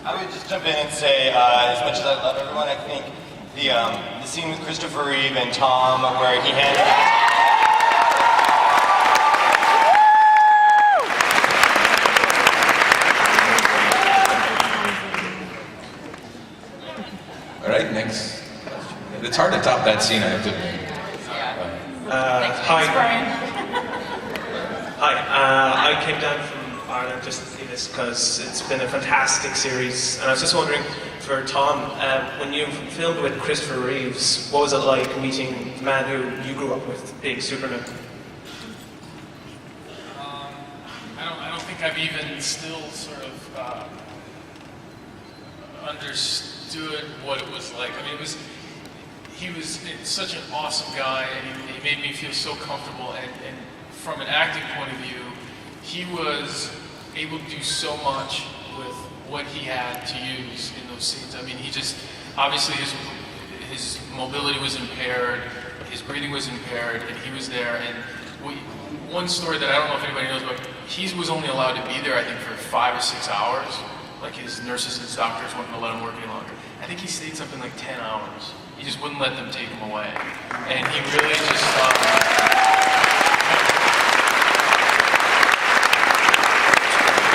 I would just jump in and say, as much as I love everyone, I think the scene with Christopher Reeve and Tom, where he handed All right, next. It's hard to top that scene, I have to admit. Hi. Hi. I came down from Ireland just to see this because it's been a fantastic series, and I was just wondering, for Tom, when you filmed with Christopher Reeves, what was it like meeting the man who you grew up with, being Superman? I don't think I've even still sort of understood what it was like. I mean, he was such an awesome guy, and he made me feel so comfortable, and from an acting point of view, he was able to do so much with what he had to use in those scenes. I mean, he just, obviously his mobility was impaired, his breathing was impaired, and he was there, and one story that I don't know if anybody knows about, he was only allowed to be there, I think, for 5 or 6 hours. Like, his nurses and his doctors wouldn't let him work any longer. I think he stayed something like 10 hours. He just wouldn't let them take him away. And he really just,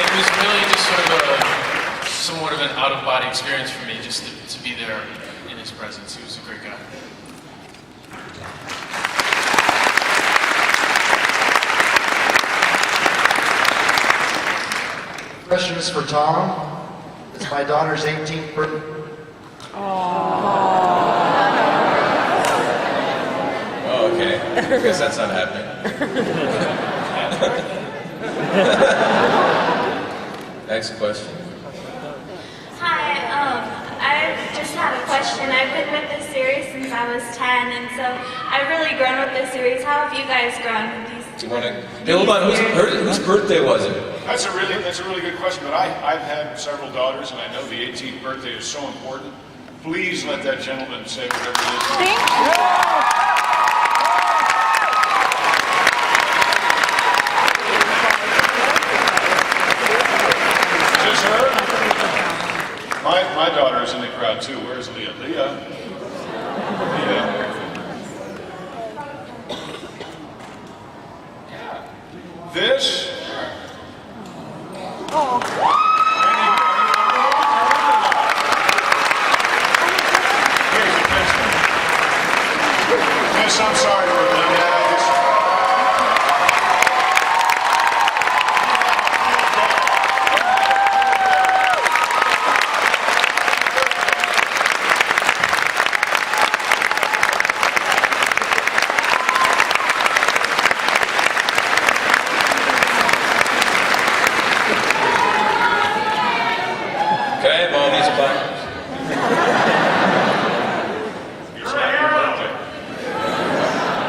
it was really just sort of somewhat of an out-of-body experience for me, just to be there in his presence. He was a great guy. Question is for Tom. It's my daughter's 18th birthday. Oh, okay. I guess that's not happening. Next question. Hi, I just had a question. I've been with this series since I was 10, and so I've really grown with this series. How have you guys grown with these? Do you want to? Hey, hold on. Whose birthday was it? That's a really good question, but I've had several daughters, and I know the 18th birthday is so important. Please let that gentleman say whatever it is. Thank you. Is this her? My daughter's in the crowd too. Where's Leah? Leah. This. Miss, I'm sorry for that. Can I have all these plaques?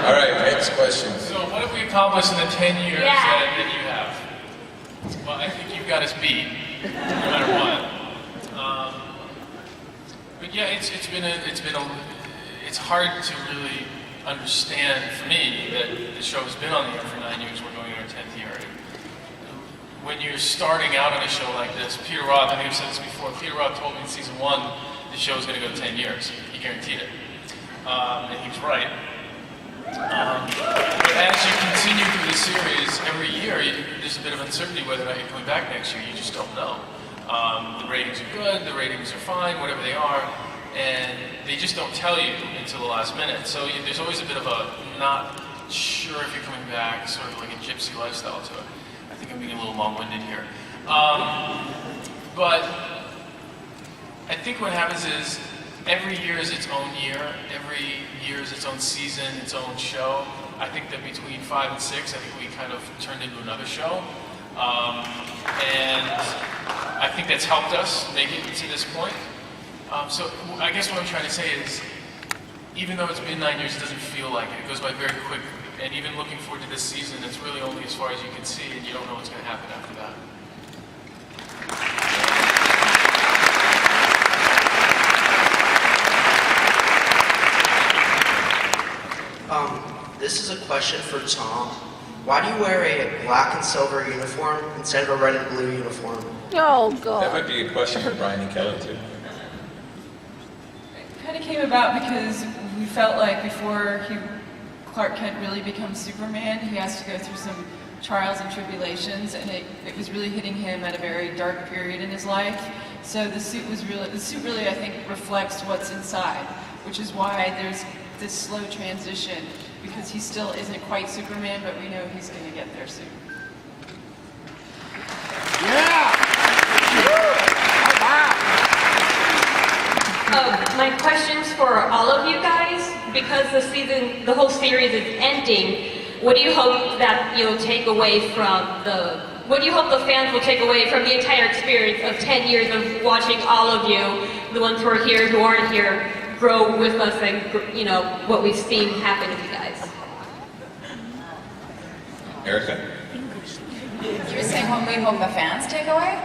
All right, next question. So what have we accomplished in the 10 years that you have? Well, I think you've got us beat, no matter what. But yeah, it's hard to really understand for me that the show has been on the air for 9 years. We're going in our 10th year. When you're starting out on a show like this, Peter Roth, I think I've said this before, Peter Roth told me in season 1 the show was going to go 10 years. He guaranteed it. And he was right. But as you continue through the series, every year there's a bit of uncertainty whether or not you're coming back next year. You just don't know. The ratings are good, the ratings are fine, whatever they are, and they just don't tell you until the last minute. So there's always a bit of a not sure if you're coming back, sort of like a gypsy lifestyle to it. I think I'm being a little long-winded here. But I think what happens is every year is its own year. Every year is its own season, its own show. I think that between 5 and 6, I think we kind of turned into another show. And I think that's helped us make it to this point. So I guess what I'm trying to say is, even though it's been 9 years, it doesn't feel like it. It goes by very quickly. And even looking forward to this season, it's really only as far as you can see, and you don't know what's going to happen after that. This is a question for Tom. Why do you wear a black and silver uniform instead of a red and blue uniform? Oh, That God. might be a question for Brian and Kelly, too. It kind of came about because we felt like before Clark Kent really becomes Superman, he has to go through some trials and tribulations, and it was really hitting him at a very dark period in his life. So the suit really, I think, reflects what's inside, which is why there's this slow transition, because he still isn't quite Superman, but we know he's going to get there soon. My question's for all of you guys, because the whole series is ending. What do you hope that you'll take away from what do you hope the fans will take away from the entire experience of 10 years of watching all of you, the ones who are here, who aren't here, grow with us and, you know, what we've seen happen to you guys? Erica? You were saying what we hope the fans take away?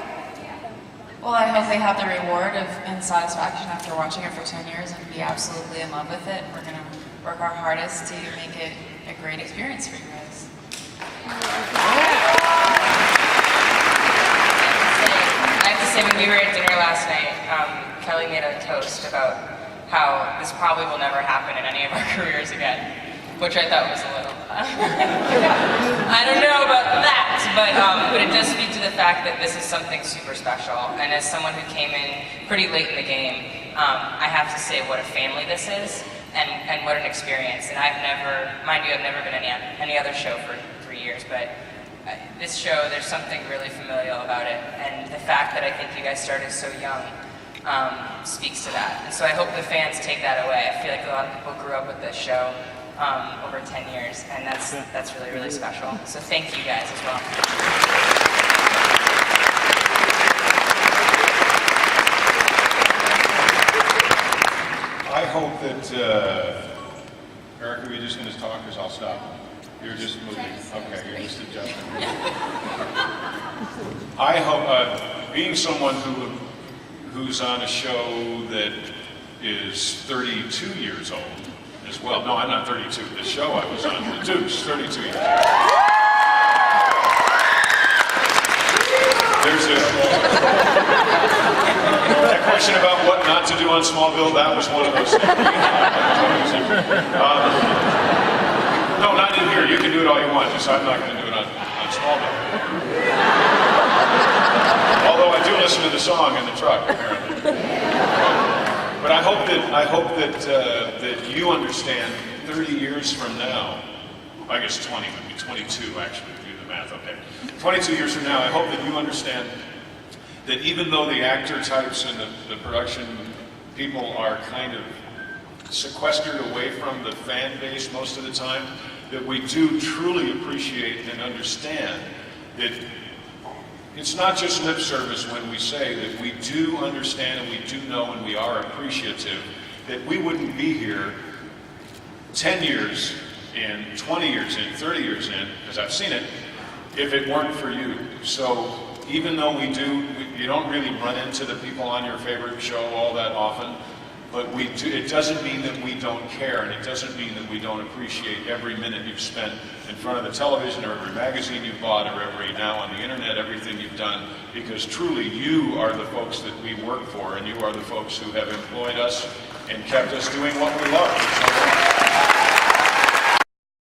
Well, I hope they have the reward and satisfaction after watching it for 10 years and be absolutely in love with it. We're going to work our hardest to make it a great experience for you guys. I have to say, when we were at dinner last night, Kelly made a toast about how this probably will never happen in any of our careers again, which I thought was a little... I don't know about that, but it does speak to the fact that this is something super special. And as someone who came in pretty late in the game, I have to say what a family this is, and what an experience. And I've never, mind you, I've never been in any other show for 3 years, but this show, there's something really familial about it. And the fact that I think you guys started so young speaks to that. And so I hope the fans take that away. I feel like a lot of people grew up with this show over 10 years, and that's really, really special. So thank you guys as well. I hope that, Erica, are you just going to talk, because I'll stop? You're just moving. Okay, you're just adjusting. I hope, being someone who's on a show that is 32 years old as well. No, I'm not 32. The show I was on, The Deuce, 32 years old. There's that question about what not to do on Smallville, that was one of those things. No, not in here. You can do it all you want, just I'm not going to do it on Smallville. Although I do listen to the song in the truck, apparently. But I hope that you understand 30 years from now, I guess 20 would be 22 actually, if you do the math, okay. 22 years from now, I hope that you understand that even though the actor types and the production people are kind of sequestered away from the fan base most of the time, that we do truly appreciate and understand that it's not just lip service when we say that we do understand and we do know and we are appreciative that we wouldn't be here 10 years in, 20 years in, 30 years in, because I've seen it, if it weren't for you. So even though you don't really run into the people on your favorite show all that often, but we do, it doesn't mean that we don't care, and it doesn't mean that we don't appreciate every minute you've spent in front of the television or every magazine you've bought or every now on the internet, everything you've done, because truly you are the folks that we work for, and you are the folks who have employed us and kept us doing what we love.